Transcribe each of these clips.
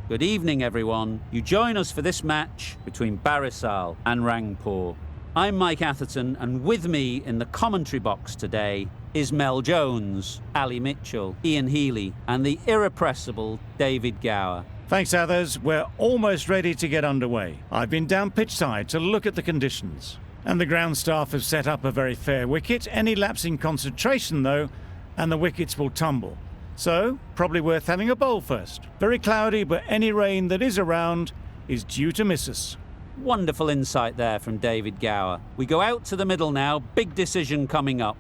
Good evening, everyone. You join us for this match between Barishal and Rangpur. I'm Mike Atherton, and with me in the commentary box today is Mel Jones, Ali Mitchell, Ian Healy, and the irrepressible David Gower. Thanks, others. We're almost ready to get underway. I've been down pitchside to look at the conditions. And the ground staff have set up a very fair wicket. Any lapse in concentration, though, and the wickets will tumble. So, probably worth having a bowl first. Very cloudy, but any rain that is around is due to miss us. Wonderful insight there from David Gower. We go out to the middle now. Big decision coming up.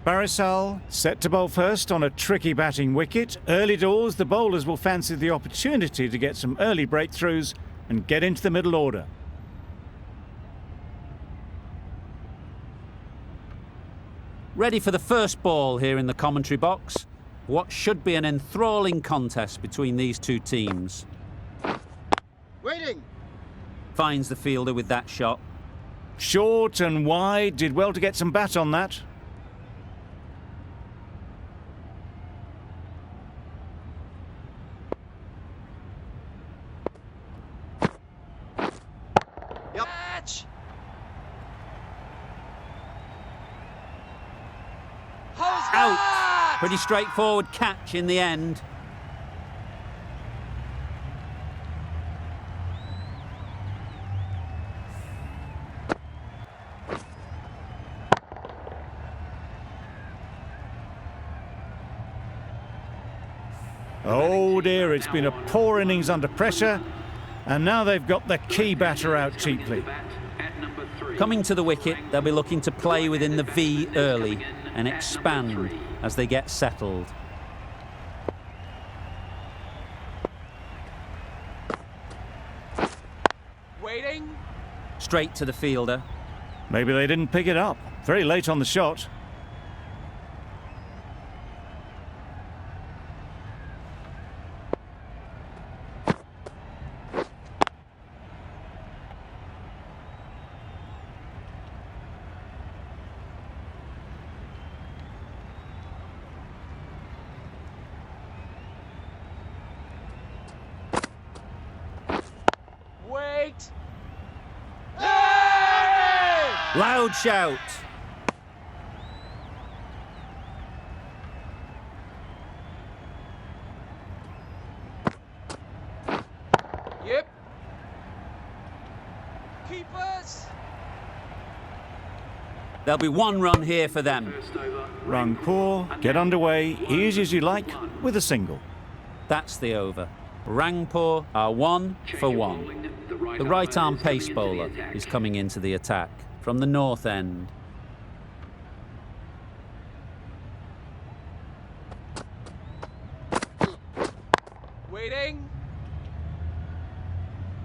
Barishal set to bowl first on a tricky batting wicket. Early doors, the bowlers will fancy the opportunity to get some early breakthroughs and get into the middle order. Ready for the first ball here in the commentary box. What should be an enthralling contest between these two teams. Waiting! Finds the fielder with that shot. Short and wide, did well to get some bat on that. Yep. Out! Pretty straightforward catch in the end. Oh dear, it's been a poor innings under pressure, and now they've got the key batter out cheaply. Coming to the wicket, they'll be looking to play within the V early and expand as they get settled. Waiting. Straight to the fielder. Maybe they didn't pick it up. Very late on the shot. Wait. Loud shout. Yep. Keepers. There'll be one run here for them. Rangpur, get underway, easy as you like, with a single. That's the over. Rangpur are 1 for 1. The right-arm pace bowler is coming into the attack from the north end. Waiting.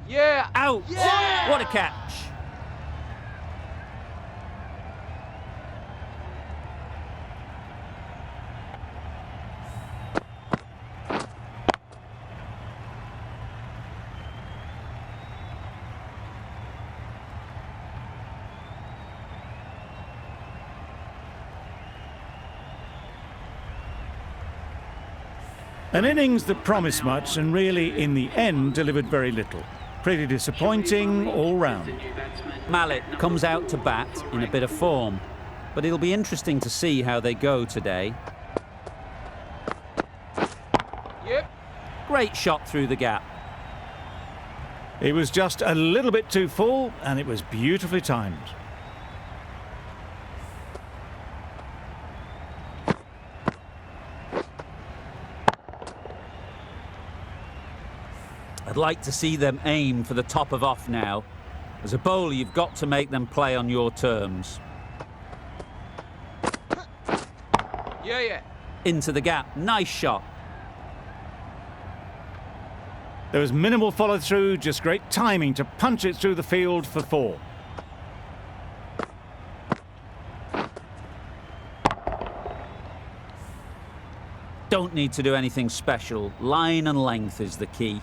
Yeah. Out! Yeah! What a catch! An innings that promised much and really, in the end, delivered very little. Pretty disappointing all round. Mallet comes out to bat in a bit of form, but it'll be interesting to see how they go today. Yep. Great shot through the gap. It was just a little bit too full, and it was beautifully timed. I'd like to see them aim for the top of off now. As a bowler, you've got to make them play on your terms. Yeah. Into the gap. Nice shot. There was minimal follow-through, just great timing to punch it through the field for 4. Don't need to do anything special. Line and length is the key.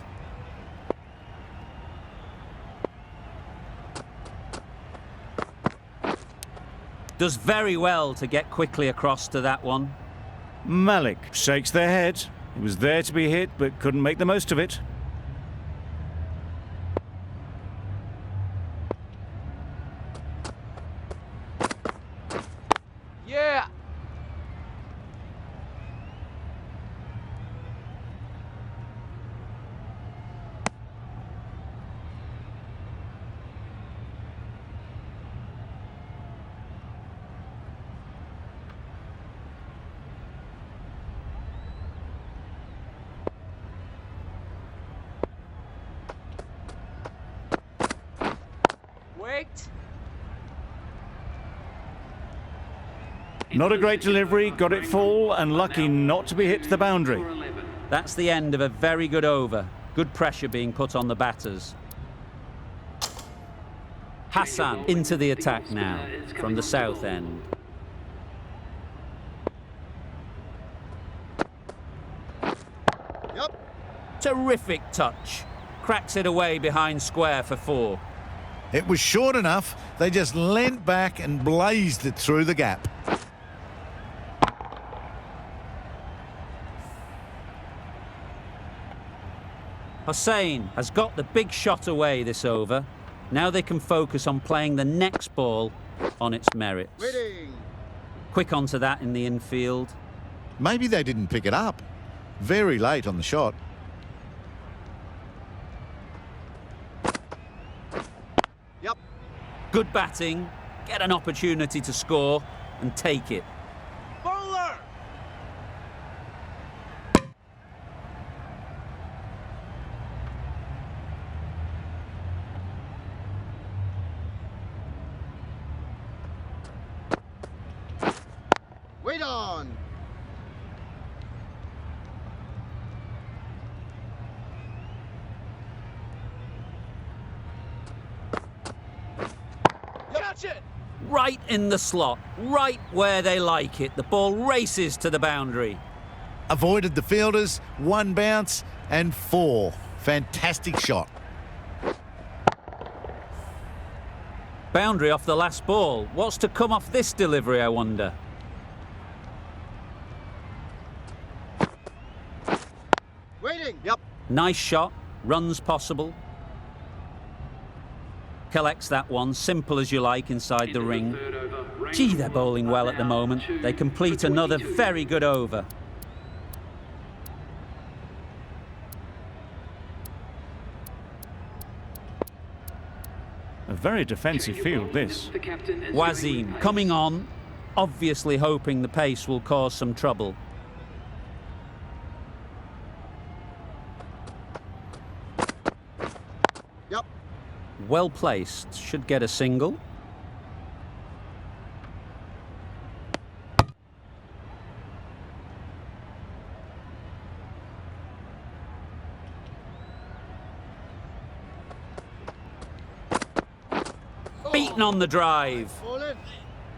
Does very well to get quickly across to that one. Malik shakes their head. He was there to be hit, but couldn't make the most of it. Yeah. Wait. Not a great delivery, got it full and lucky not to be hit to the boundary. That's the end of a very good over. Good pressure being put on the batters. Hassan into the attack now from the south end. Yep. Terrific touch. Cracks it away behind square for 4. It was short enough, they just leant back and blazed it through the gap. Hussain has got the big shot away this over. Now they can focus on playing the next ball on its merits. Waiting. Quick onto that in the infield. Maybe they didn't pick it up. Very late on the shot. Yep. Good batting. Get an opportunity to score and take it. Bowler. Wait on. Catch it. Right in the slot, right where they like it. The ball races to the boundary. Avoided the fielders, 1 bounce and 4. Fantastic shot. Boundary off the last ball. What's to come off this delivery, I wonder? Waiting. Yep. Nice shot. Runs possible. Collects that one, simple as you like, inside the ring. Gee, they're bowling well at the moment. They complete another very good over. A very defensive field, this. Wazim coming on, obviously hoping the pace will cause some trouble. Yep. Well placed, should get a single. Beaten on the drive. All in.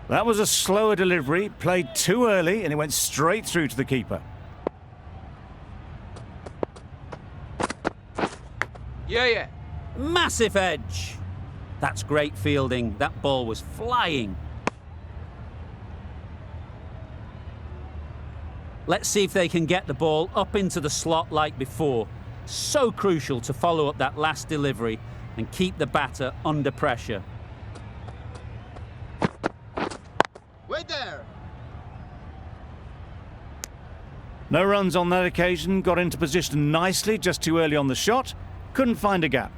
That was a slower delivery, played too early, and it went straight through to the keeper. Yeah. Massive edge. That's great fielding. That ball was flying. Let's see if they can get the ball up into the slot like before. So crucial to follow up that last delivery and keep the batter under pressure. Wait there. No runs on that occasion, got into position nicely, just too early on the shot. Couldn't find a gap.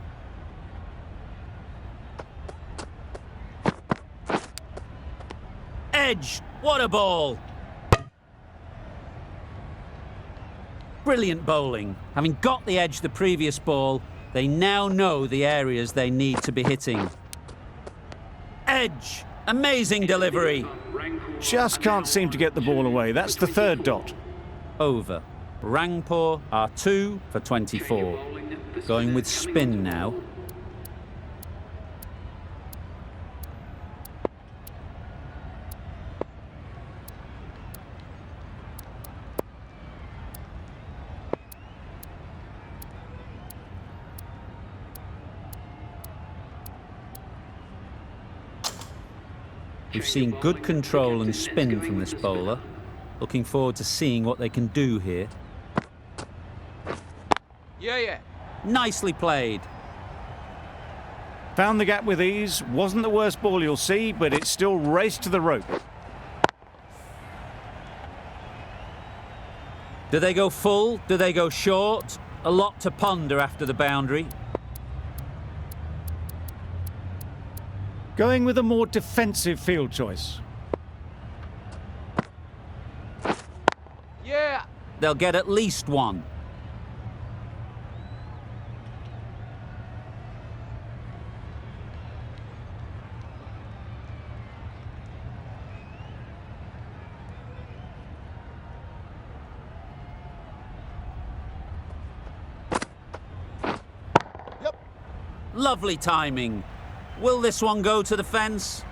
Edge, what a ball! Brilliant bowling. Having got the edge the previous ball, they now know the areas they need to be hitting. Edge, amazing delivery. Just can't seem to get the ball away. That's the 3rd dot. Over. Rangpur are 2 for 24. Going with spin now. We've seen good control and spin from this bowler. Looking forward to seeing what they can do here. Yeah, yeah. Nicely played. Found the gap with ease. Wasn't the worst ball you'll see, but it still raced to the rope. Do they go full? Do they go short? A lot to ponder after the boundary. Going with a more defensive field choice. Yeah. They'll get at least one. Lovely timing. Will this one go to the fence?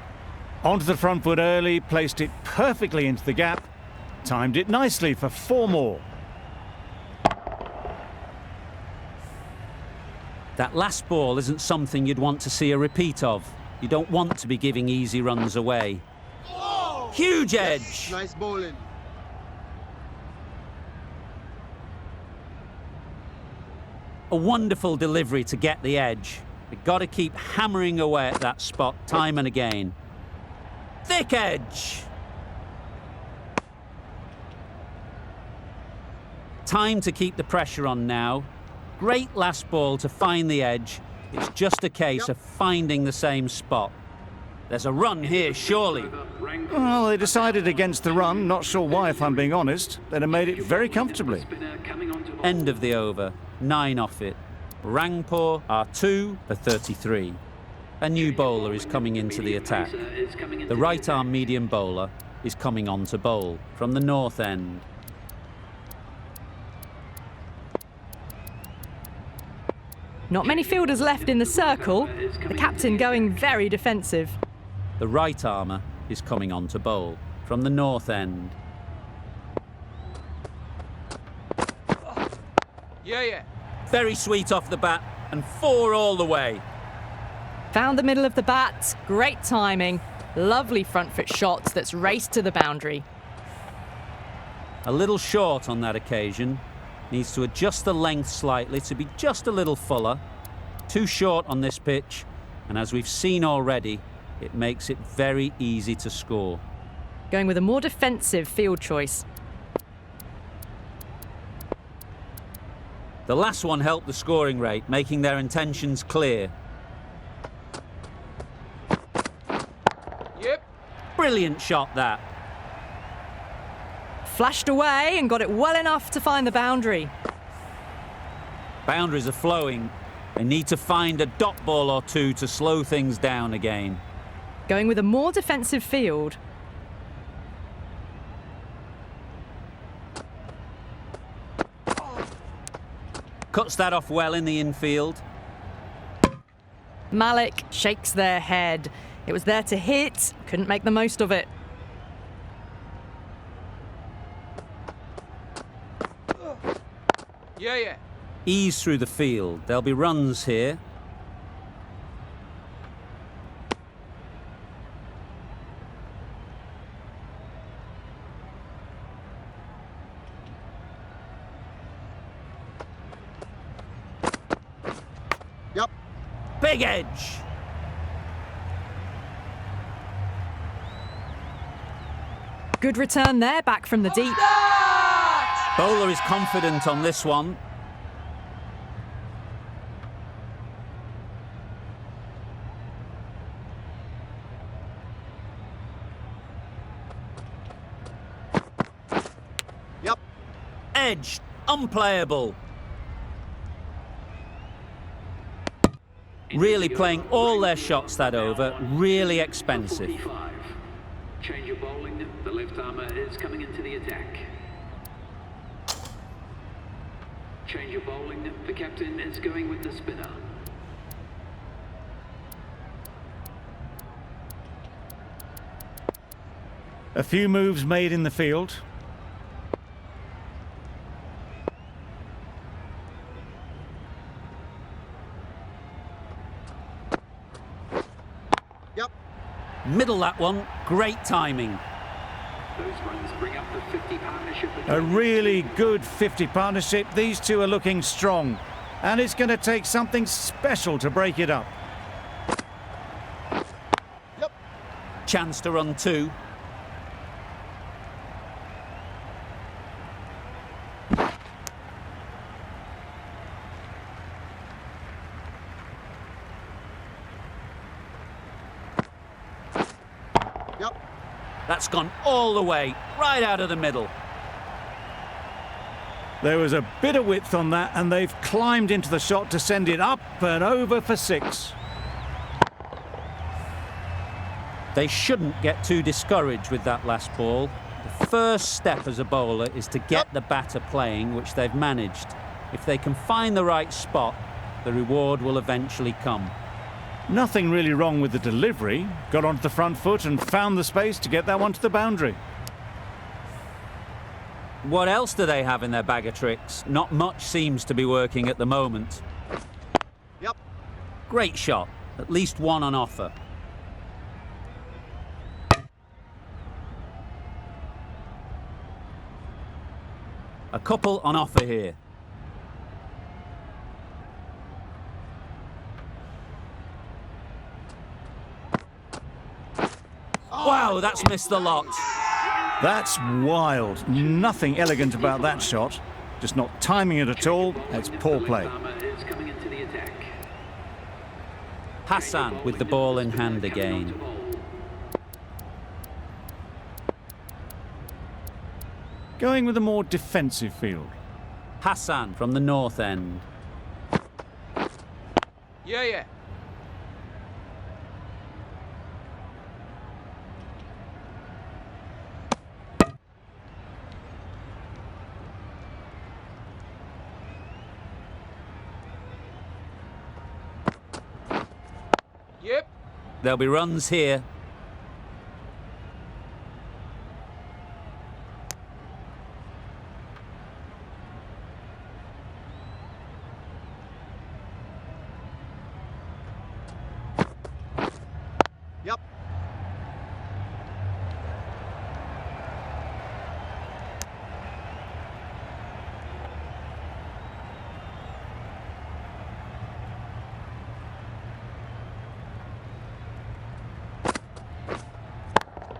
Onto the front foot early, placed it perfectly into the gap. Timed it nicely for 4 more. That last ball isn't something you'd want to see a repeat of. You don't want to be giving easy runs away. Huge edge! Nice bowling. A wonderful delivery to get the edge. We've got to keep hammering away at that spot time and again. Thick edge! Time to keep the pressure on now. Great last ball to find the edge. It's just a case of finding the same spot. There's a run here, surely. Well, they decided against the run. Not sure why, if I'm being honest. They'd have made it very comfortably. End of the over. 9 off it. Rangpur are 2 for 33. A new bowler is coming into the attack. The right-arm medium bowler is coming on to bowl from the north end. Not many fielders left in the circle. The captain going very defensive. The right armour is coming on to bowl from the north end. Yeah, yeah. Very sweet off the bat and 4 all the way. Found the middle of the bat. Great timing. Lovely front foot shot that's raced to the boundary. A little short on that occasion. Needs to adjust the length slightly to be just a little fuller. Too short on this pitch, and as we've seen already, it makes it very easy to score. Going with a more defensive field choice. The last one helped the scoring rate, making their intentions clear. Yep. Brilliant shot, that. Flashed away and got it well enough to find the boundary. Boundaries are flowing. They need to find a dot ball or two to slow things down again. Going with a more defensive field. Cuts that off well in the infield. Malik shakes their head. It was there to hit, couldn't make the most of it. Yeah, yeah. Ease through the field. There'll be runs here. Yep. Big edge. Good return there, back from the deep. Bowler is confident on this one. Yep. Edge. Unplayable. Really playing all their shots that over. Really expensive. Change of bowling. The left armour is coming into the attack. Change of bowling. The captain is going with the spinner. A few moves made in the field. Yep. Middle that one. Great timing. Those runs bring up the 50 partnership. A really good 50 partnership. These two are looking strong. And it's going to take something special to break it up. Chance to run 2. That's gone all the way, right out of the middle. There was a bit of width on that, and they've climbed into the shot to send it up and over for 6. They shouldn't get too discouraged with that last ball. The first step as a bowler is to get the batter playing, which they've managed. If they can find the right spot, the reward will eventually come. Nothing really wrong with the delivery. Got onto the front foot and found the space to get that one to the boundary. What else do they have in their bag of tricks? Not much seems to be working at the moment. Great shot. At least one on offer. A couple on offer here. Wow, that's missed the lot. That's wild. Nothing elegant about that shot. Just not timing it at all. That's poor play. Is coming into the attack. Hassan with the ball in hand again. Going with a more defensive field. Hassan from the north end. Yeah. Yep. There'll be runs here. Yep.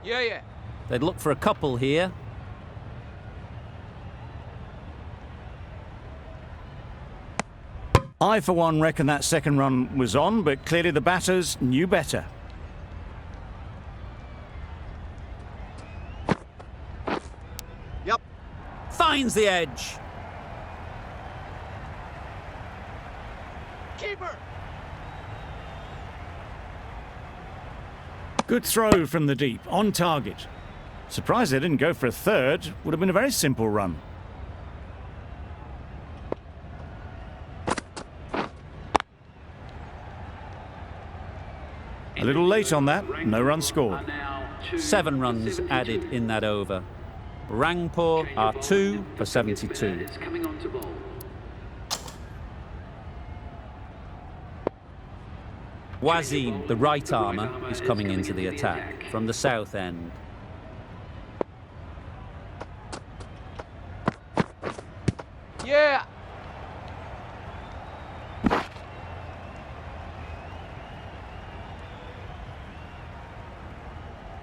Yeah. They'd look for a couple here. I, for one, reckon that second run was on, but clearly the batters knew better. Yep. Finds the edge. Keeper. Good throw from the deep, on target. Surprised they didn't go for a third. Would have been a very simple run. A little late on that, no run scored. 7 runs added in that over. Rangpur are 2 for 72. Coming on to bowl. Wazim, the right armour, is coming into the attack from the south end. Yeah.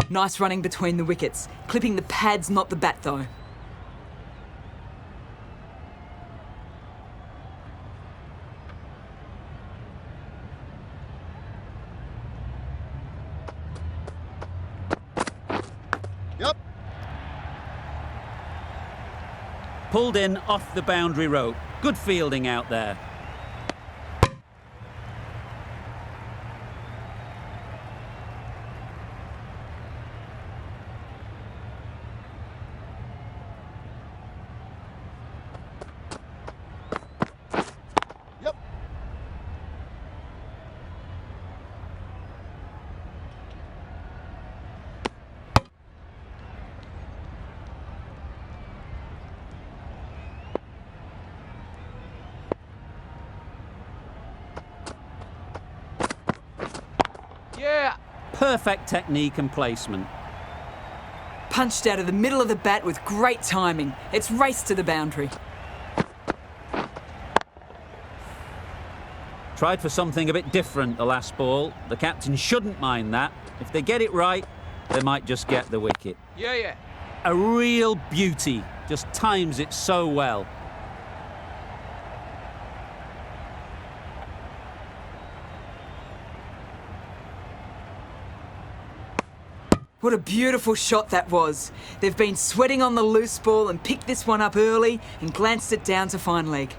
Nice running between the wickets. Clipping the pads, not the bat, though. Yep. Pulled in off the boundary rope. Good fielding out there. Yep. Yeah. Perfect technique and placement. Punched out of the middle of the bat with great timing. It's raced to the boundary. Tried for something a bit different the last ball. The captain shouldn't mind that. If they get it right, they might just get the wicket. Yeah. A real beauty. Just times it so well. What a beautiful shot that was. They've been sweating on the loose ball and picked this one up early and glanced it down to fine leg.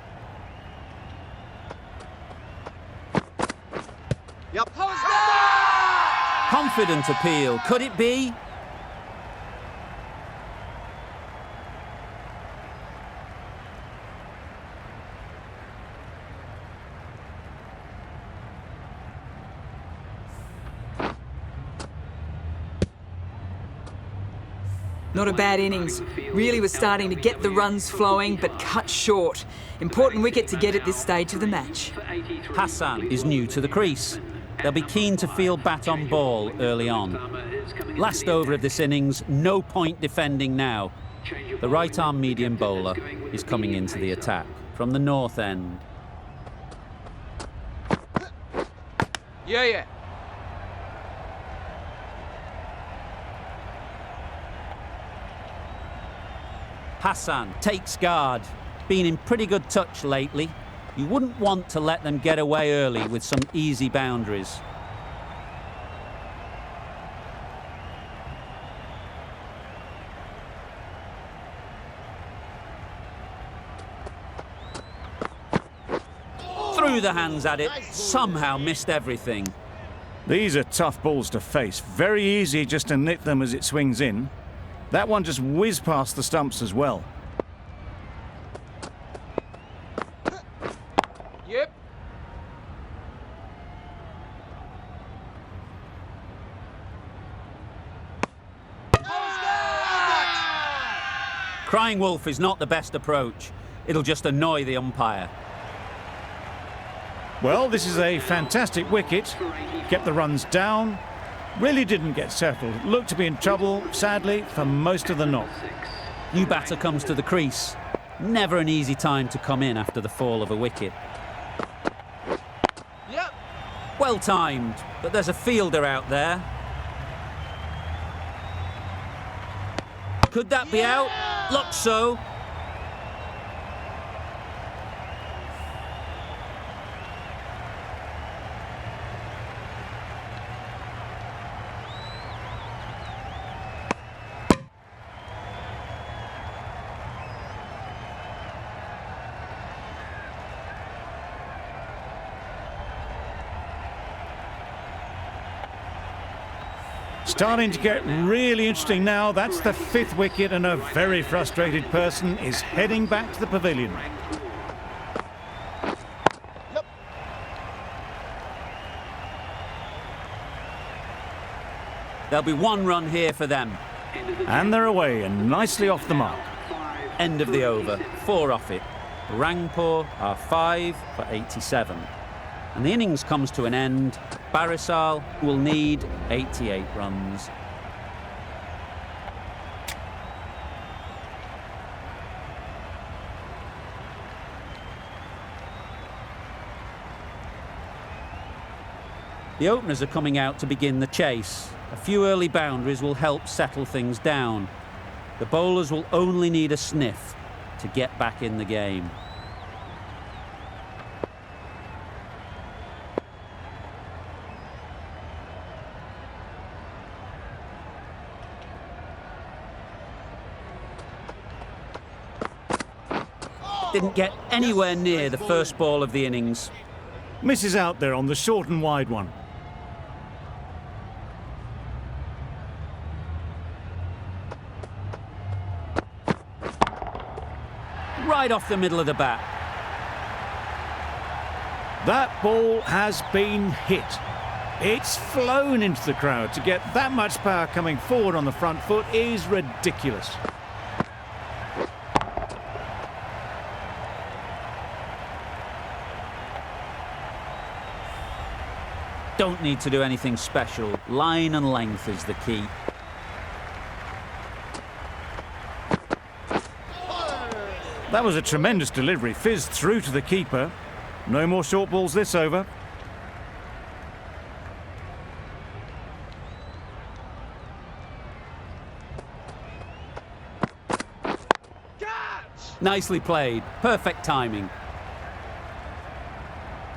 Yep. Confident appeal. Could it be? Not a bad innings. Really was starting to get the runs flowing, but cut short. Important wicket to get at this stage of the match. Hassan is new to the crease. They'll be keen to field bat on ball early on. Last over of this innings, no point defending now. The right-arm medium bowler is coming into the attack from the north end. Yeah. Hassan takes guard. Been in pretty good touch lately. You wouldn't want to let them get away early with some easy boundaries. Through the hands at it, somehow missed everything. These are tough balls to face. Very easy just to nip them as it swings in. That one just whizzed past the stumps as well. Yep. Crying wolf is not the best approach. It'll just annoy the umpire. Well, this is a fantastic wicket. Kept the runs down. Really didn't get settled. Looked to be in trouble, sadly, for most of the knock. New batter comes to the crease. Never an easy time to come in after the fall of a wicket. Yep. Well timed, but there's a fielder out there. Could that be out? Looks so. Starting to get really interesting now. That's the fifth wicket and a very frustrated person is heading back to the pavilion. There'll be one run here for them. And they're away and nicely off the mark. End of the over, 4 off it. Rangpur are 5 for 87. And the innings comes to an end. Barishal will need 88 runs. The openers are coming out to begin the chase. A few early boundaries will help settle things down. The bowlers will only need a sniff to get back in the game. Didn't get anywhere near the first ball of the innings. Misses out there on the short and wide one. Right off the middle of the bat. That ball has been hit. It's flown into the crowd. To get that much power coming forward on the front foot is ridiculous. Don't need to do anything special. Line and length is the key. That was a tremendous delivery. Fizzed through to the keeper. No more short balls this over. Nicely played. Perfect timing.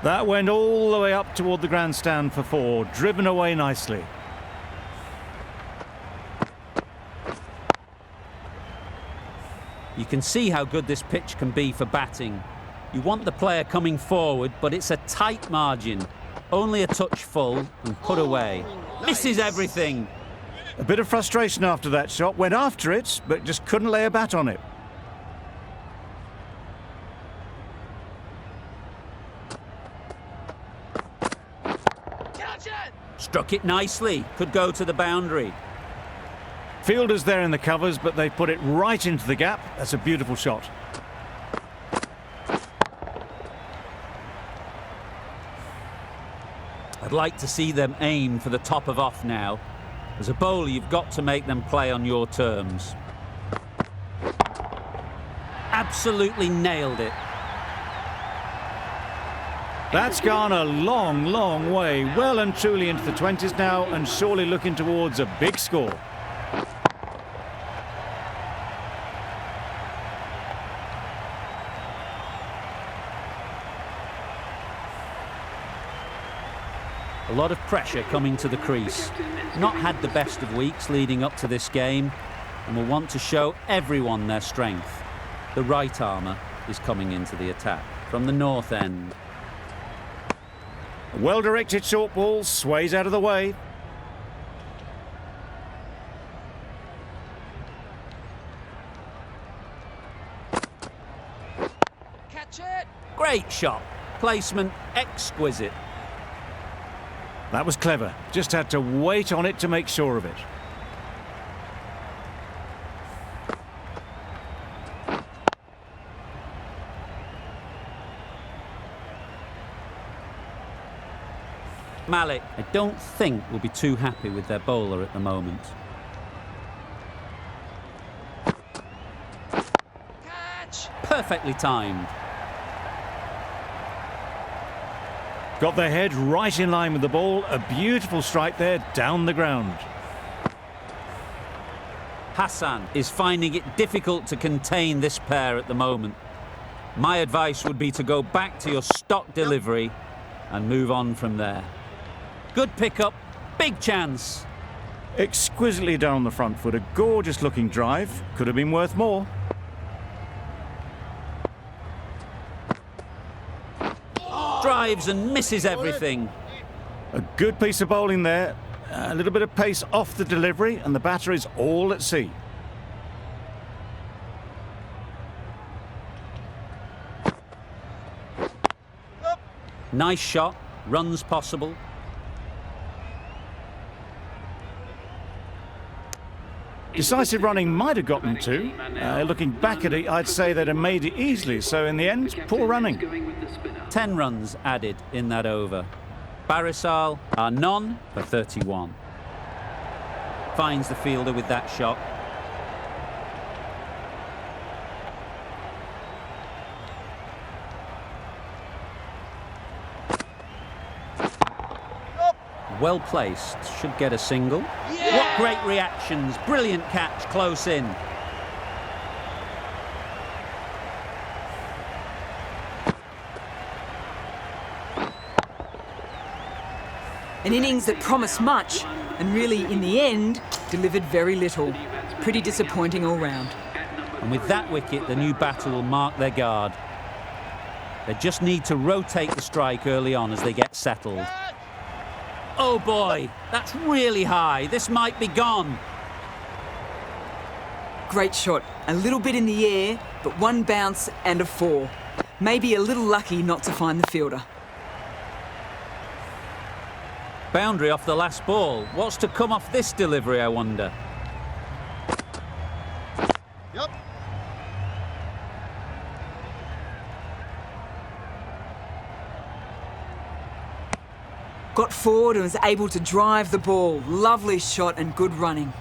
That went all the way up toward the grandstand for 4. Driven away nicely. You can see how good this pitch can be for batting. You want the player coming forward, but it's a tight margin. Only a touch full and put away. Misses everything. A bit of frustration after that shot. Went after it, but just couldn't lay a bat on it. Struck it nicely. Could go to the boundary. Fielders there in the covers, but they put it right into the gap. That's a beautiful shot. I'd like to see them aim for the top of off now. As a bowler, you've got to make them play on your terms. Absolutely nailed it. That's gone a long, long way. Well and truly into the 20s now, and surely looking towards a big score. A lot of pressure coming to the crease. Not had the best of weeks leading up to this game, and will want to show everyone their strength. The right armour is coming into the attack from the north end. A well-directed short ball sways out of the way. Catch it! Great shot. Placement exquisite. That was clever. Just had to wait on it to make sure of it. Malik, I don't think will be too happy with their bowler at the moment. Catch! Perfectly timed. Got their head right in line with the ball. A beautiful strike there down the ground. Hassan is finding it difficult to contain this pair at the moment. My advice would be to go back to your stock delivery and move on from there. Good pickup, big chance. Exquisitely down the front foot. A gorgeous looking drive. Could have been worth more. Drives and misses everything. A good piece of bowling there. A little bit of pace off the delivery, and the batter is all at sea. Nice shot, runs possible. Decisive running might have gotten 2. Looking back at it, I'd say they'd have made it easily. So in the end, poor running. 10 runs added in that over. Barishal are none for 31. Finds the fielder with that shot. Well placed, should get a single. Yeah! What great reactions, brilliant catch close in. An innings that promised much and really, in the end, delivered very little. Pretty disappointing all round. And with that wicket, the new batter will mark their guard. They just need to rotate the strike early on as they get settled. Oh boy, that's really high. This might be gone. Great shot. A little bit in the air, but one bounce and a 4. Maybe a little lucky not to find the fielder. Boundary off the last ball. What's to come off this delivery, I wonder? Yep. Got forward and was able to drive the ball. Lovely shot and good running.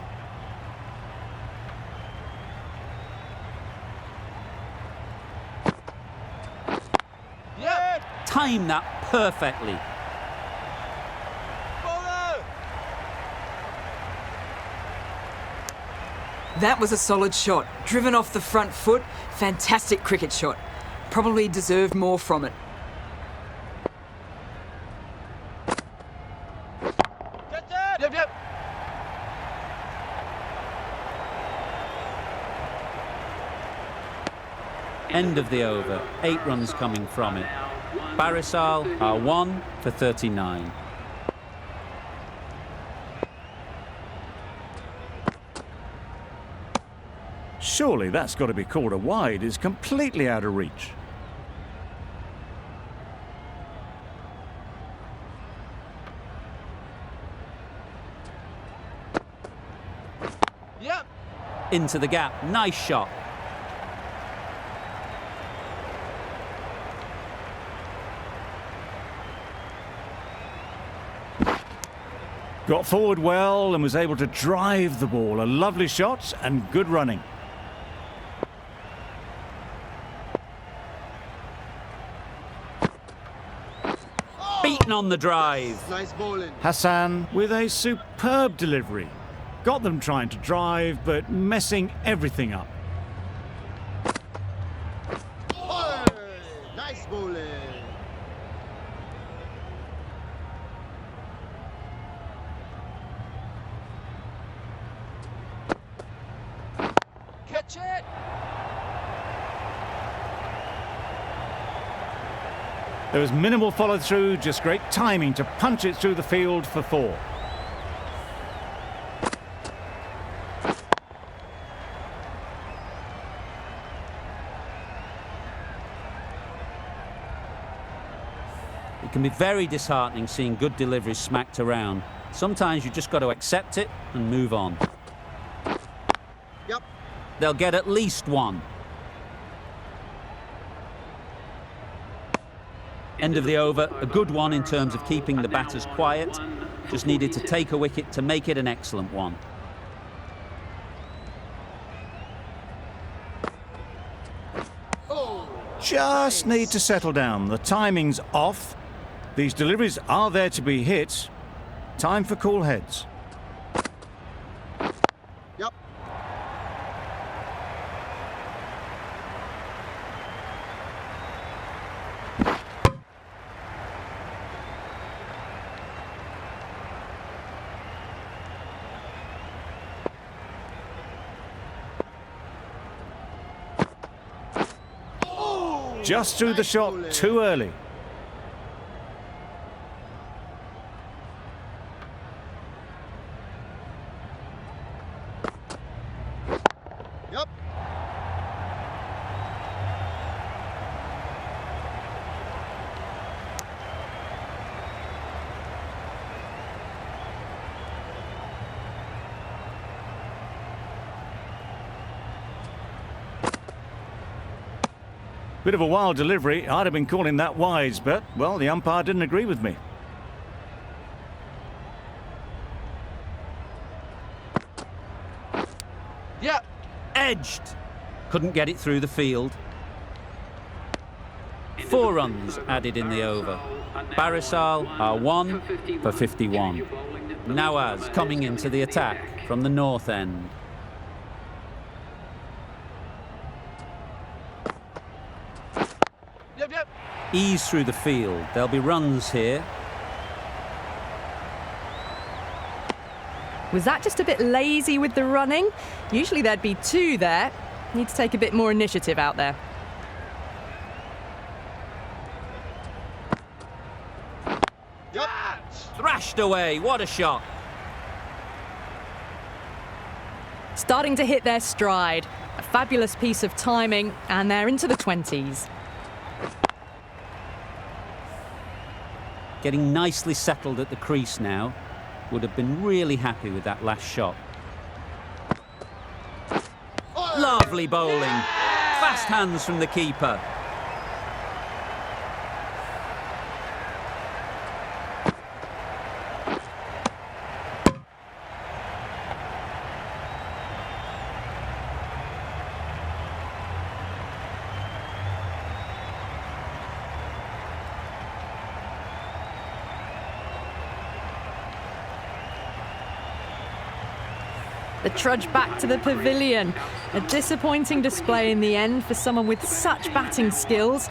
Yep. Timed that perfectly. Follow. That was a solid shot. Driven off the front foot. Fantastic cricket shot. Probably deserved more from it. Catch it. Yep, yep. End of the over. 8 runs coming from it. Barishal are 1 for 39. Surely that's got to be called a wide. It's completely out of reach. Yep. Into the gap. Nice shot. Got forward well and was able to drive the ball. A lovely shot and good running. Beaten on the drive. Nice bowling. Hassan with a superb delivery. Got them trying to drive, but messing everything up. Nice bowling. Catch it. There was minimal follow-through, just great timing to punch it through the field for 4. It can be very disheartening seeing good deliveries smacked around. Sometimes you just got to accept it and move on. Yep. They'll get at least 1. End of the over. A good one in terms of keeping the batters quiet. Just needed to take a wicket to make it an excellent one. Just need to settle down. The timing's off. These deliveries are there to be hit. Time for cool heads. Yep. Just threw the shot too early. Yep. Bit of a wild delivery. I'd have been calling that wise, but, well, the umpire didn't agree with me. Yep. Edged. Couldn't get it through the field. 4 runs added in the over. Barishal are 1 for 51. Nawaz coming into the attack from the north end. Yep, yep. Ease through the field. There'll be runs here. Was that just a bit lazy with the running? Usually there'd be 2 there. Need to take a bit more initiative out there. Yep. Thrashed away. What a shot. Starting to hit their stride. A fabulous piece of timing, and they're into the 20s. Getting nicely settled at the crease now. Would have been really happy with that last shot. Lovely bowling. Fast hands from the keeper. The trudge back to the pavilion. A disappointing display in the end for someone with such batting skills.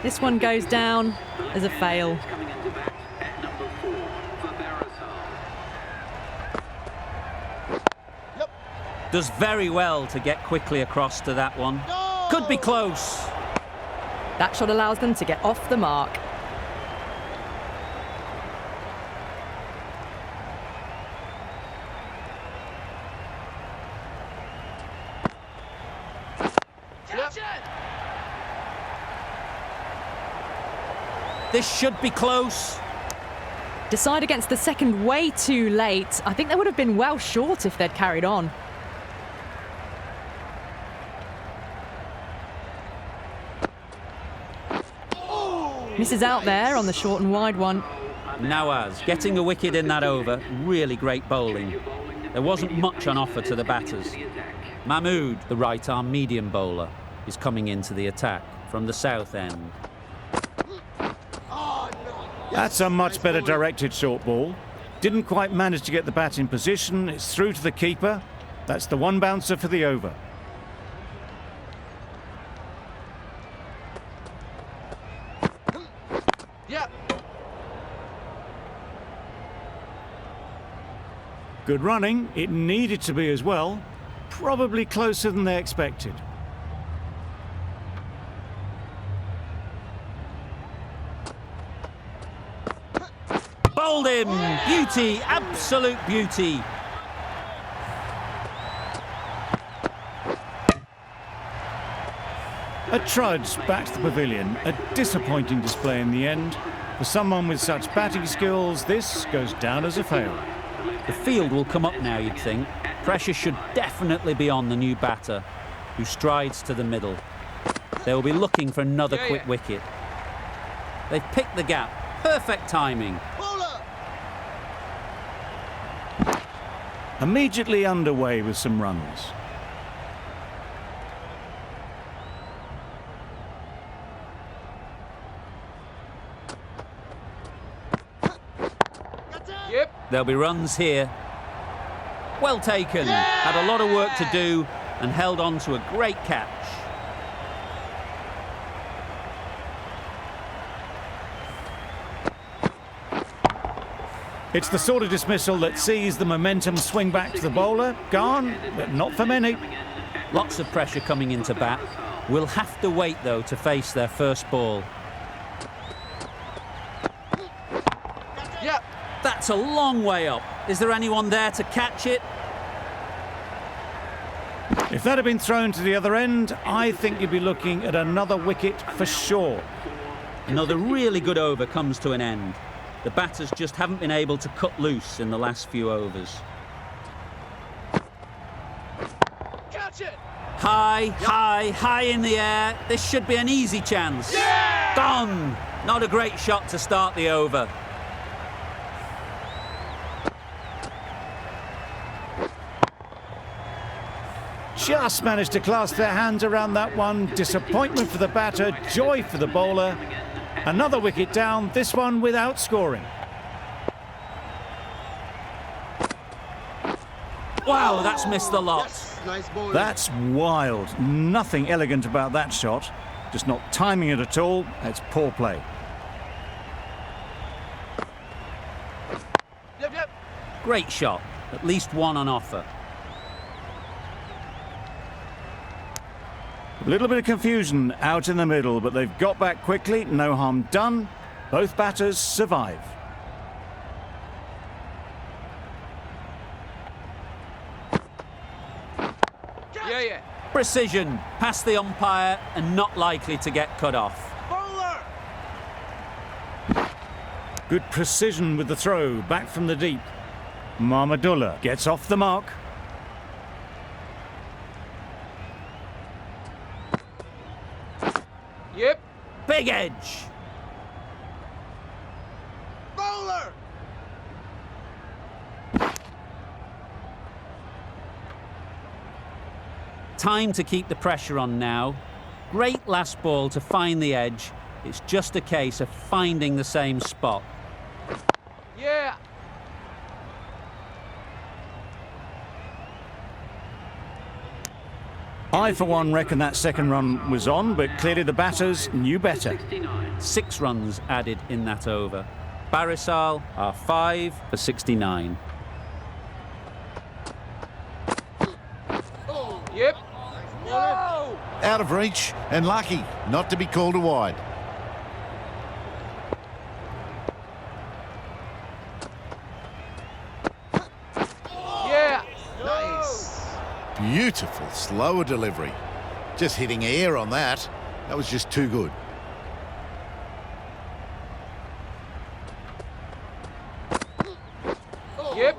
This one goes down as a fail. Coming into bat at number 4 for Barishal. Does very well to get quickly across to that one. Could be close. That shot allows them to get off the mark. This should be close. Decide against the second way too late. I think they would have been well short if they'd carried on. Misses out there on the short and wide one. Nawaz getting a wicket in that over. Really great bowling. There wasn't much on offer to the batters. Mahmood, the right-arm medium bowler, is coming into the attack from the south end. That's a much better directed short ball. Didn't quite manage to get the bat in position. It's through to the keeper. That's the one bouncer for the over. Yeah. Good running. It needed to be as well. Probably closer than they expected. Bowled him! Beauty! Absolute beauty! A trudge back to the pavilion. A disappointing display in the end. For someone with such batting skills, this goes down as a fail. The field will come up now, you'd think. Pressure should definitely be on the new batter, who strides to the middle. They will be looking for another quick wicket. They've picked the gap. Perfect timing. Immediately underway with some runs. There'll be runs here. Well taken. Had a lot of work to do and held on to a great catch. It's the sort of dismissal that sees the momentum swing back to the bowler. Gone, but not for many. Lots of pressure coming into bat. We'll have to wait, though, to face their first ball. Yeah. That's a long way up. Is there anyone there to catch it? If that had been thrown to the other end, I think you'd be looking at another wicket for sure. Another really good over comes to an end. The batters just haven't been able to cut loose in the last few overs. Catch it. High, high in the air. This should be an easy chance. Yeah! Gone. Not a great shot to start the over. Just managed to clasp their hands around that one. Disappointment for the batter, joy for the bowler. Another wicket down, this one without scoring. Wow, that's missed the lot. Nice ball. That's wild. Nothing elegant about that shot. Just not timing it at all. It's poor play. Yep. Great shot. At least one on offer. A little bit of confusion out in the middle, but they've got back quickly. No harm done. Both batters survive. Yeah. Precision. Past the umpire and not likely to get cut off. Bowler. Good precision with the throw, back from the deep. Mahmudullah gets off the mark. Yep. Big edge. Bowler. Time to keep the pressure on now. Great last ball to find the edge. It's just a case of finding the same spot. Yeah. I, for one, reckon that second run was on, but clearly the batters knew better. 69. 6 runs added in that over. Barishal are 5 for 69. Yep. Whoa! Out of reach and lucky not to be called a wide. Yeah. Nice. Beautiful slower delivery. Just hitting air on that. That was just too good. Yep.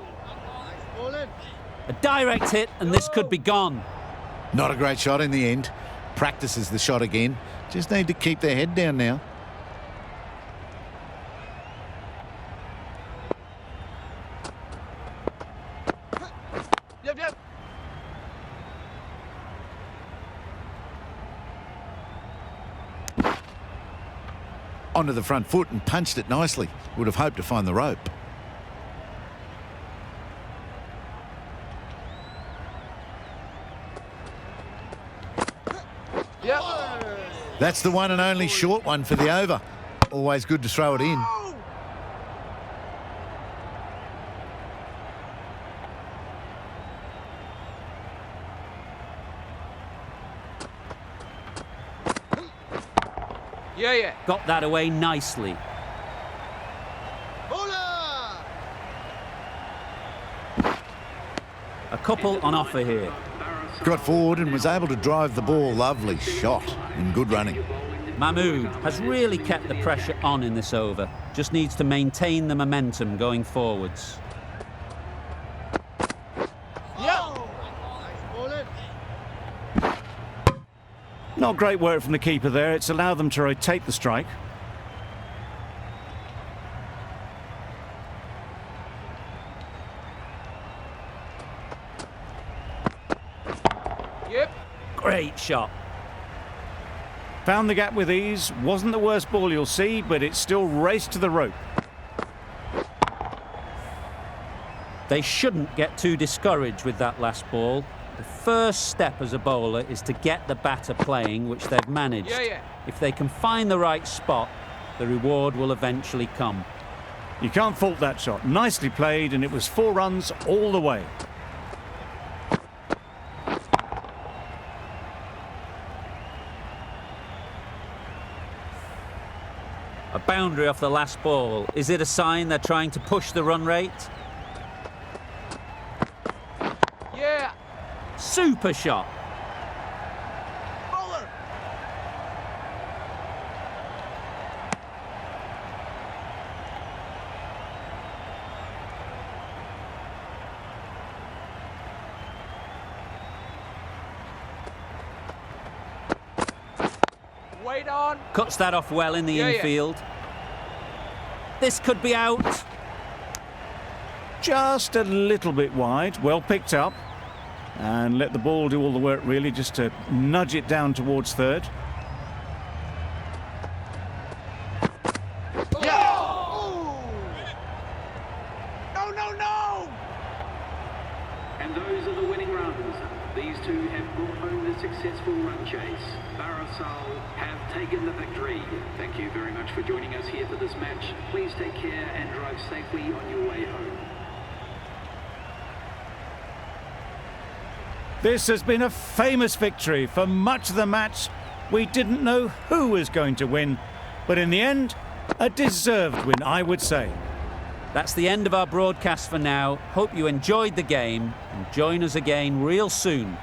A direct hit, and this could be gone. Not a great shot in the end. Practices the shot again. Just need to keep their head down now. Yep, yep. Onto the front foot and punched it nicely. Would have hoped to find the rope. Yep. That's the one and only short one for the over. Always good to throw it in. Yeah, yeah. Got that away nicely. A couple on offer here. Got forward and was able to drive the ball. Lovely shot and good running. Mahmood has really kept the pressure on in this over. Just needs to maintain the momentum going forwards. Not great work from the keeper there. It's allowed them to rotate the strike. Yep. Great shot. Found the gap with ease. Wasn't the worst ball you'll see, but it still raced to the rope. They shouldn't get too discouraged with that last ball. The first step as a bowler is to get the batter playing, which they've managed. Yeah, yeah. If they can find the right spot, the reward will eventually come. You can't fault that shot. Nicely played, and it was 4 runs all the way. A boundary off the last ball. Is it a sign they're trying to push the run rate? Yeah. Super shot. Bowler. Wait on. Cuts that off well in the Yeah, yeah. infield. This could be out. Just a little bit wide. Well picked up. And let the ball do all the work, really, just to nudge it down towards third. No. And those are the winning runs. These two have brought home the successful run chase. Barishal have taken the victory. Thank you very much for joining us here for this match. Please take care and drive safely on your way home. This has been a famous victory. For much of the match, we didn't know who was going to win. But in the end, a deserved win, I would say. That's the end of our broadcast for now. Hope you enjoyed the game and join us again real soon